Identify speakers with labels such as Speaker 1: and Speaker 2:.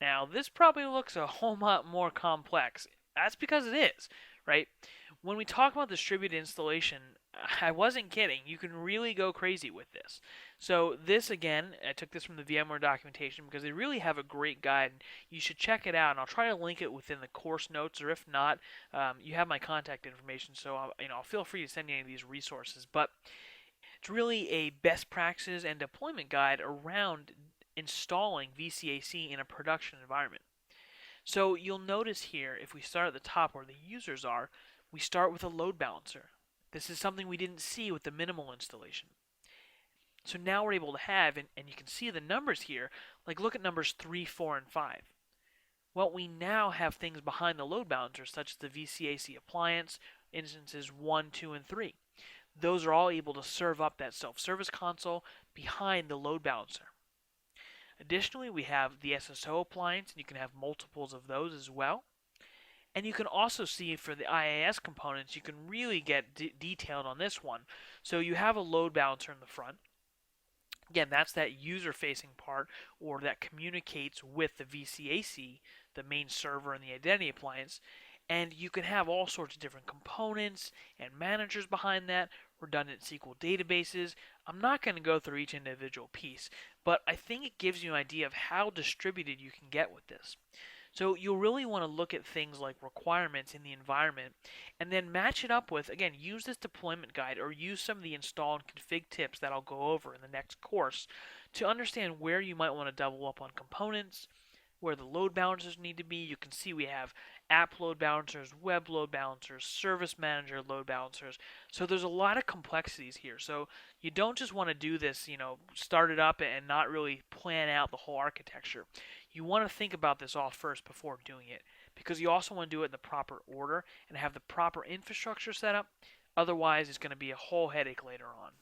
Speaker 1: Now, this probably looks a whole lot more complex. That's because it is, right? When we talk about distributed installation, I wasn't kidding. You can really go crazy with this. So this again, I took this from the VMware documentation because they really have a great guide. You should check it out, and I'll try to link it within the course notes, or if not, you have my contact information. So I'll feel free to send you any of these resources. But it's really a best practices and deployment guide around installing VCAC in a production environment. So you'll notice here, if we start at the top where the users are, we start with a load balancer. This is something we didn't see with the minimal installation. So now we're able to have, and you can see the numbers here, like look at numbers 3, 4, and 5. Well, we now have things behind the load balancer, such as the VCAC appliance, instances 1, 2, and 3. Those are all able to serve up that self-service console behind the load balancer. Additionally, we have the SSO appliance, and you can have multiples of those as well. And you can also see for the IIS components, you can really get detailed on this one. So you have a load balancer in the front. Again, that's that user-facing part, or that communicates with the VCAC, the main server and the identity appliance. And you can have all sorts of different components and managers behind that, redundant SQL databases. I'm not going to go through each individual piece, but I think it gives you an idea of how distributed you can get with this. So you'll really want to look at things like requirements in the environment and then match it up with, again, use this deployment guide or use some of the install and config tips that I'll go over in the next course to understand where you might want to double up on components, where the load balancers need to be. You can see we have app load balancers, web load balancers, service manager load balancers. So there's a lot of complexities here. So you don't just want to do this, start it up and not really plan out the whole architecture. You want to think about this all first before doing it because you also want to do it in the proper order and have the proper infrastructure set up. Otherwise, it's going to be a whole headache later on.